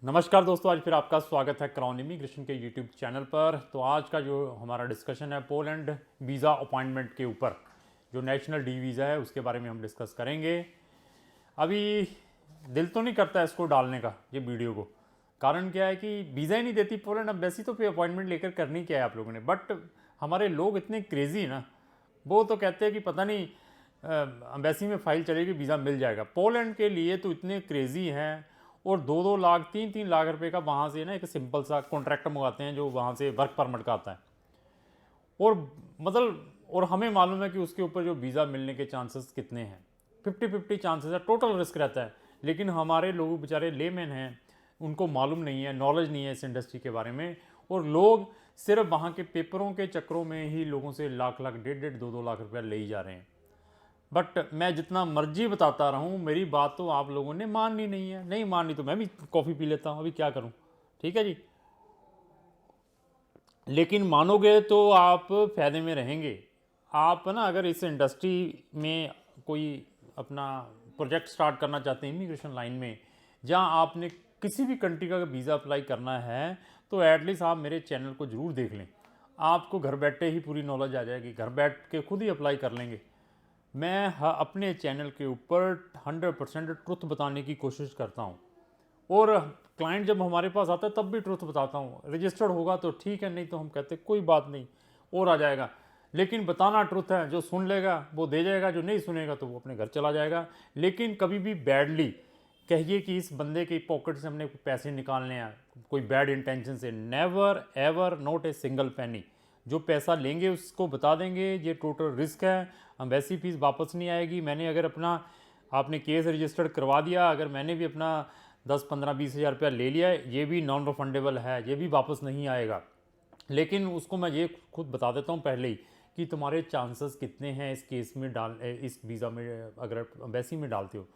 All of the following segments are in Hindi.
नमस्कार दोस्तों, आज फिर आपका स्वागत है क्राउन इमिग्रेशन के यूट्यूब चैनल पर। तो आज का जो हमारा डिस्कशन है पोलैंड वीज़ा अपॉइंटमेंट के ऊपर, जो नेशनल डी वीज़ा है उसके बारे में हम डिस्कस करेंगे। अभी दिल तो नहीं करता इसको डालने का, ये वीडियो को। कारण क्या है कि वीज़ा ही नहीं देती पोलैंड। अब वैसी तो फिर अपॉइंटमेंट लेकर करनी क्या है आप लोगों ने। बट हमारे लोग इतने क्रेजी ना, वो तो कहते हैं कि पता नहीं एम्बेसी में फाइल चलेगी, वीज़ा मिल जाएगा। पोलैंड के लिए तो इतने क्रेजी हैं, और 2-2 लाख 3-3 लाख रुपए का वहाँ से ना एक सिंपल सा कॉन्ट्रैक्ट मंगाते हैं जो वहाँ से वर्क परमिट का आता है। और और हमें मालूम है कि उसके ऊपर जो वीज़ा मिलने के चांसेस कितने हैं। 50-50 चांसेस है, टोटल रिस्क रहता है। लेकिन हमारे लोग बेचारे लेमैन हैं, उनको मालूम नहीं है, नॉलेज नहीं है इस इंडस्ट्री के बारे में। और लोग सिर्फ वहाँ के पेपरों के चक्करों में ही लोगों से लाख लाख 1.5-1.5 2-2 लाख रुपया ले ही जा रहे हैं। बट मैं जितना मर्जी बताता रहूं, मेरी बात तो आप लोगों ने माननी नहीं है। नहीं माननी तो मैं भी कॉफ़ी पी लेता हूं, अभी क्या करूं। ठीक है जी। लेकिन मानोगे तो आप फ़ायदे में रहेंगे। आप ना अगर इस इंडस्ट्री में कोई अपना प्रोजेक्ट स्टार्ट करना चाहते हैं इमिग्रेशन लाइन में, जहां आपने किसी भी कंट्री का वीज़ा अप्लाई करना है, तो एटलीस्ट आप मेरे चैनल को ज़रूर देख लें। आपको घर बैठे ही पूरी नॉलेज आ जाएगी, घर बैठ के खुद ही अप्लाई कर लेंगे। मैं अपने चैनल के ऊपर 100% ट्रुथ बताने की कोशिश करता हूँ। और क्लाइंट जब हमारे पास आता है तब भी ट्रुथ बताता हूँ। रजिस्टर्ड होगा तो ठीक है, नहीं तो हम कहते कोई बात नहीं और आ जाएगा। लेकिन बताना ट्रुथ है। जो सुन लेगा वो दे जाएगा, जो नहीं सुनेगा तो वो अपने घर चला जाएगा। लेकिन कभी भी बैडली कहिए कि इस बंदे की पॉकेट से हमने पैसे निकालने हैं, कोई बैड इंटेंशन से, never ever, not a single penny. जो पैसा लेंगे उसको बता देंगे ये टोटल रिस्क है, हम वैसी फीस वापस नहीं आएगी। मैंने अगर अपना, आपने केस रजिस्टर्ड करवा दिया, अगर मैंने भी अपना 10-15-20 हज़ार रुपया ले लिया, ये भी नॉन रिफंडेबल है, ये भी वापस नहीं आएगा। लेकिन उसको मैं ये खुद बता देता हूँ पहले ही कि तुम्हारे चांसेस कितने हैं इस केस में इस वीज़ा में अगर एम्बेसी में डालते हो।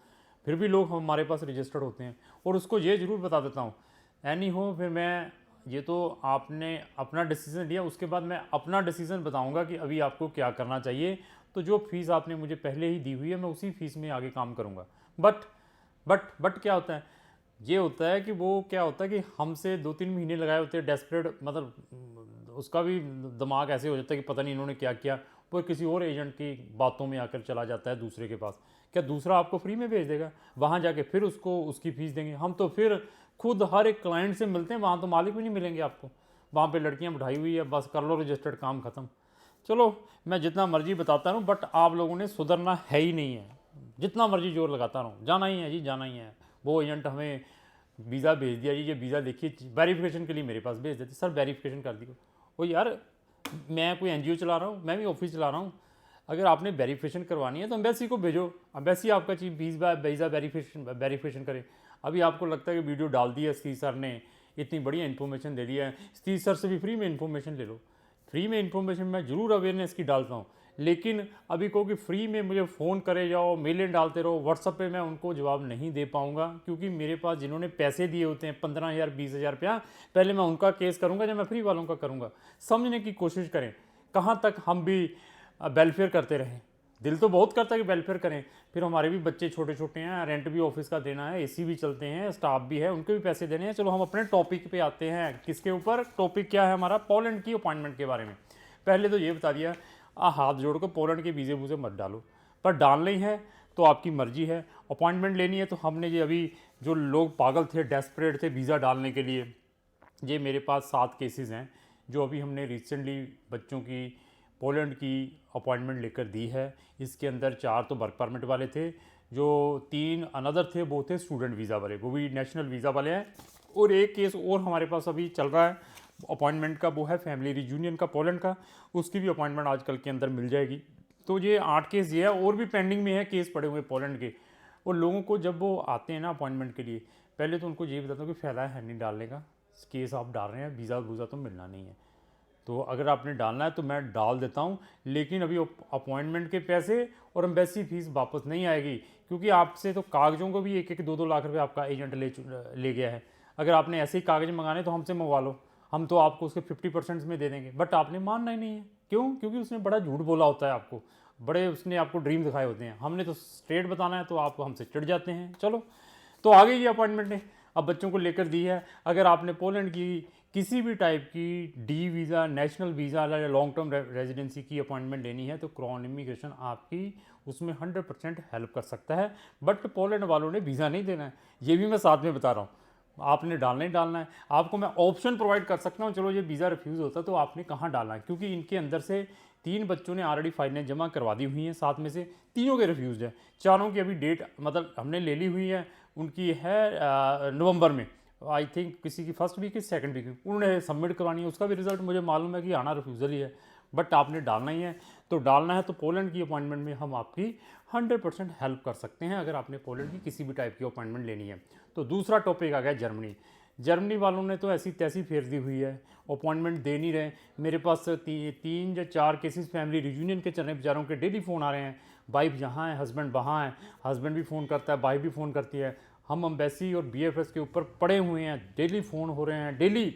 फिर भी लोग हमारे पास रजिस्टर्ड होते हैं। और उसको ये ज़रूर बता देता हूँ, एनी हो फिर मैं, ये तो आपने अपना डिसीज़न लिया, उसके बाद मैं अपना डिसीज़न बताऊंगा कि अभी आपको क्या करना चाहिए। तो जो फीस आपने मुझे पहले ही दी हुई है, मैं उसी फीस में आगे काम करूंगा। बट क्या होता है, ये होता है कि वो क्या होता है कि हमसे 2-3 महीने लगाए होते हैं, डेस्परेट, मतलब उसका भी दिमाग ऐसे हो जाता है कि पता नहीं इन्होंने क्या किया। वो किसी और एजेंट की बातों में आकर चला जाता है दूसरे के पास। क्या दूसरा आपको फ्री में भेज देगा? वहाँ जाके फिर उसको उसकी फ़ीस देंगे हम। तो फिर खुद हर एक क्लाइंट से मिलते हैं, वहाँ तो मालिक भी नहीं मिलेंगे आपको। वहाँ पे लड़कियाँ बैठाई हुई है, बस कर लो रजिस्टर्ड, काम ख़त्म। चलो, मैं जितना मर्जी बताता हूँ, बट आप लोगों ने सुधरना है ही नहीं है। जितना मर्जी जोर लगाता रहूँ, जाना ही है जी, जाना ही है। वो एजेंट हमें वीज़ा भेज दिया जी, ये वीज़ा देखिए, वेरिफिकेशन के लिए मेरे पास भेज देते, सर वेरिफिकेशन कर दी। वो यार, मैं कोई एनजीओ चला रहा हूँ, मैं भी ऑफिस चला रहा हूँ। अगर आपने वेरिफिकेशन करवानी है तो एम्बेसी को भेजो, एम्बेसी आपका चीज वीज़ा वेरिफिकेशन करे। अभी आपको लगता है कि वीडियो डाल दी है स्टीव सर ने, इतनी बढ़िया इन्फॉर्मेशन दे दी है, स्टीव सर से भी फ्री में इन्फॉर्मेशन ले लो। फ्री में इन्फॉर्मेशन मैं ज़रूर अवेयरनेस की डालता हूँ। लेकिन अभी कहो कि फ्री में मुझे फ़ोन करे जाओ, मेलें डालते रहो व्हाट्सअप पे, मैं उनको जवाब नहीं दे पाऊँगा। क्योंकि मेरे पास जिन्होंने पैसे दिए होते हैं 15,000 20,000 रुपया, पहले मैं उनका केस करूँगा जब मैं फ्री वालों का करूँगा। समझने की कोशिश करें, कहाँ तक हम भी वेलफेयर करते रहें। दिल तो बहुत करता है कि वेलफेयर करें, फिर हमारे भी बच्चे छोटे छोटे हैं, रेंट भी ऑफिस का देना है, एसी भी चलते हैं, स्टाफ भी है, उनके भी पैसे देने हैं। चलो हम अपने टॉपिक पे आते हैं। किसके ऊपर टॉपिक क्या है हमारा? पोलैंड की अपॉइंटमेंट के बारे में। पहले तो ये बता दिया, हाथ जोड़ कर पोलैंड के वीज़े वूज़े मत डालो, पर डालना ही है तो आपकी मर्जी है। अपॉइंटमेंट लेनी है तो हमने ये अभी, जो लोग पागल थे, डेस्परेट थे वीज़ा डालने के लिए, ये मेरे पास 7 केसेस हैं जो अभी हमने रिसेंटली बच्चों की पोलैंड की अपॉइंटमेंट लेकर दी है। इसके अंदर 4 तो वर्क परमिट वाले थे, जो 3 अनदर थे वो थे स्टूडेंट वीज़ा वाले, वो भी नेशनल वीज़ा वाले हैं। और एक केस और हमारे पास अभी चल रहा है अपॉइंटमेंट का, वो है फैमिली रियूनियन का पोलैंड का, उसकी भी अपॉइंटमेंट आजकल के अंदर मिल जाएगी। तो ये 8 केस ये है, और भी पेंडिंग में है केस पड़े हुए पोलैंड के। और लोगों को जब वो आते हैं ना अपॉइंटमेंट के लिए, पहले तो उनको ये बताता हूँ कि फ़ायदा है नहीं डालने का। केस आप डाल रहे हैं, वीज़ा वूज़ा तो मिलना नहीं है। तो अगर आपने डालना है तो मैं डाल देता हूँ, लेकिन अभी अपॉइंटमेंट के पैसे और एम्बेसी फीस वापस नहीं आएगी। क्योंकि आपसे तो कागज़ों को भी 1-1 2-2 लाख रुपए आपका एजेंट ले गया है। अगर आपने ऐसे ही कागज़ मंगाने तो हमसे मंगवा लो, हम तो आपको उसके 50% में दे देंगे। बट आपने मानना ही नहीं है। क्यों? क्योंकि उसने बड़ा झूठ बोला होता है आपको, बड़े उसने आपको ड्रीम दिखाए होते हैं। हमने तो स्ट्रेट बताना है तो आप हमसे चिढ़ जाते हैं। चलो, तो आ गई ये अपॉइंटमेंट ने। अब बच्चों को लेकर दी है। अगर आपने पोलैंड की किसी भी टाइप की डी वीज़ा, नेशनल वीज़ा या लॉन्ग टर्म रेजिडेंसी की अपॉइंटमेंट लेनी है तो क्राउन इमिग्रेशन आपकी उसमें 100% हेल्प कर सकता है। बट पोलैंड वालों ने वीज़ा नहीं देना है, ये भी मैं साथ में बता रहा हूँ, आपने डालना ही डालना है। आपको मैं ऑप्शन प्रोवाइड कर सकता हूँ, चलो ये वीज़ा रिफ्यूज़ होता है तो आपने कहाँ डालना है, क्योंकि इनके अंदर से 3 बच्चों ने ऑलरेडी फाइलें जमा करवा दी हुई हैं, 7 में से 3 के रिफ्यूज़ है, 4 की अभी डेट मतलब हमने ले ली हुई है, उनकी है नवंबर में, आई थिंक किसी की फर्स्ट वीक की सेकंड वीक, उन्होंने सबमिट करवानी है, उसका भी रिजल्ट मुझे मालूम है कि आना रिफ्यूज़ल ही है, बट आपने डालना ही है। तो डालना है तो पोलैंड की अपॉइंटमेंट में हम आपकी 100% हेल्प कर सकते हैं अगर आपने पोलैंड की किसी भी टाइप की अपॉइंटमेंट लेनी है। तो दूसरा टॉपिक आ गया जर्मनी। जर्मनी वालों ने तो ऐसी तैसी फेर दी हुई है, अपॉइंटमेंट दे नहीं रहे। मेरे पास 3 या 4 केसेस फैमिली रियूनियन के चल रहे, बेचारों के डेली फ़ोन आ रहे हैं, वाइफ यहाँ है, हस्बैंड वहाँ है, हस्बैंड भी फ़ोन करता है, वाइफ भी फ़ोन करती है, हम एम्बेसी और BFS के ऊपर पड़े हुए हैं, डेली फ़ोन हो रहे हैं, डेली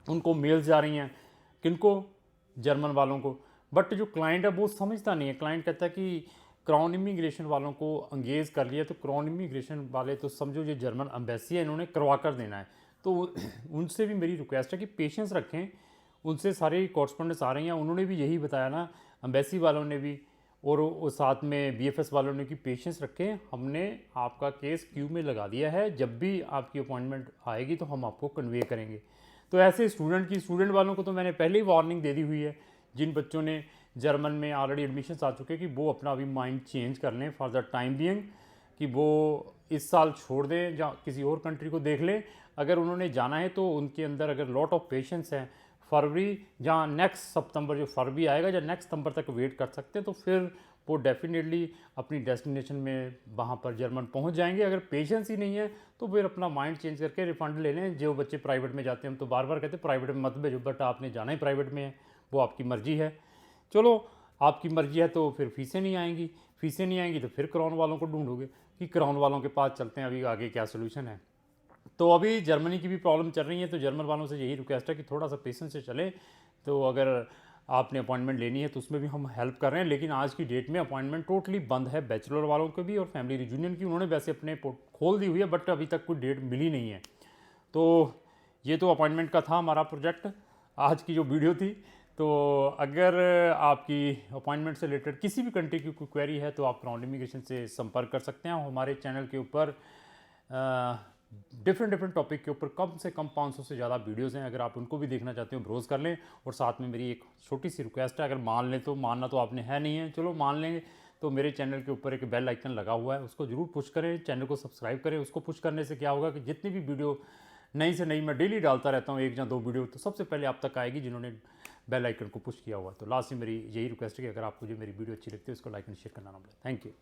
उनको मेल्स जा रही हैं, किनको, जर्मन वालों को। बट जो क्लाइंट है वो समझता नहीं है, क्लाइंट कहता है कि क्राउन इमिग्रेशन वालों को अंगेज कर लिया तो क्राउन इमिग्रेशन वाले तो समझो ये जर्मन एम्बेसी है, इन्होंने करवा कर देना है। तो उनसे भी मेरी रिक्वेस्ट है कि पेशेंस रखें, उनसे सारे कॉरस्पॉन्डेंस आ रही हैं, उन्होंने भी यही बताया ना, एम्बेसी वालों ने भी और साथ में BFS वालों ने कि पेशेंस रखें, हमने आपका केस क्यू में लगा दिया है, जब भी आपकी अपॉइंटमेंट आएगी तो हम आपको कन्वे करेंगे। तो ऐसे स्टूडेंट वालों को तो मैंने पहले ही वार्निंग दे दी हुई है, जिन बच्चों ने जर्मन में ऑलरेडी एडमिशन आ चुके कि वो अपना अभी माइंड चेंज कर लें फॉर द टाइम बिंग, कि वो इस साल छोड़ दें या किसी और कंट्री को देख लें। अगर उन्होंने जाना है तो उनके अंदर अगर लॉट ऑफ पेशेंस है, फरवरी या नेक्स्ट सितंबर, जो फरवरी आएगा या नेक्स्ट सितंबर तक वेट कर सकते हैं, तो फिर वो डेफिनेटली अपनी डेस्टिनेशन में वहाँ पर जर्मन पहुँच जाएंगे। अगर पेशेंस ही नहीं है तो फिर अपना माइंड चेंज करके रिफंड ले लें। जो बच्चे प्राइवेट में जाते हैं, हम तो बार बार कहते हैं प्राइवेट में मत भेजो, बट आपने जाना ही प्राइवेट में है, वो आपकी मर्ज़ी है। चलो आपकी मर्ज़ी है तो फिर फीसें नहीं आएंगी, फीसें नहीं आएंगी तो फिर क्राउन वालों को ढूंढोगे कि क्राउन वालों के पास चलते हैं, अभी आगे क्या सोल्यूशन है। तो अभी जर्मनी की भी प्रॉब्लम चल रही है, तो जर्मन वालों से यही रिक्वेस्ट है कि थोड़ा सा पेशेंस से चले। तो अगर आपने अपॉइंटमेंट लेनी है तो उसमें भी हम हेल्प कर रहे हैं, लेकिन आज की डेट में अपॉइंटमेंट टोटली बंद है बैचलर वालों को भी और फैमिली रियूनियन की। उन्होंने वैसे अपने खोल दी हुई है बट अभी तक कोई डेट मिली नहीं है। तो ये तो अपॉइंटमेंट का था हमारा प्रोजेक्ट, आज की जो वीडियो थी। तो अगर आपकी अपॉइंटमेंट से रिलेटेड किसी भी कंट्री की कोई क्वेरी है तो आप क्राउन इमिग्रेशन से संपर्क कर सकते हैं। हमारे चैनल के ऊपर डिफरेंट टॉपिक के ऊपर कम से कम 500 से ज़्यादा वीडियोज़ हैं, अगर आप उनको भी देखना चाहते हो ब्रोज़ कर लें। और साथ में मेरी एक छोटी सी रिक्वेस्ट है, अगर मान लें तो, मानना तो आपने है नहीं है, चलो मान लेंगे, तो मेरे चैनल के ऊपर एक बेल आइकन लगा हुआ है, उसको ज़रूर पुश करें, चैनल को सब्सक्राइब करें। उसको पुश करने से क्या होगा कि जितनी भी वीडियो नई से नई मैं डेली डालता रहता हूँ, 1 या 2 वीडियो, तो सबसे पहले आप तक आएगी जिन्होंने बेल आइकन को पुश किया हुआ। तो लास्ट में मेरी यही रिक्वेस्ट है कि अगर आपको जो मेरी वीडियो अच्छी लगती है उसको लाइक एंड शेयर करना ना भूलें। Thank you.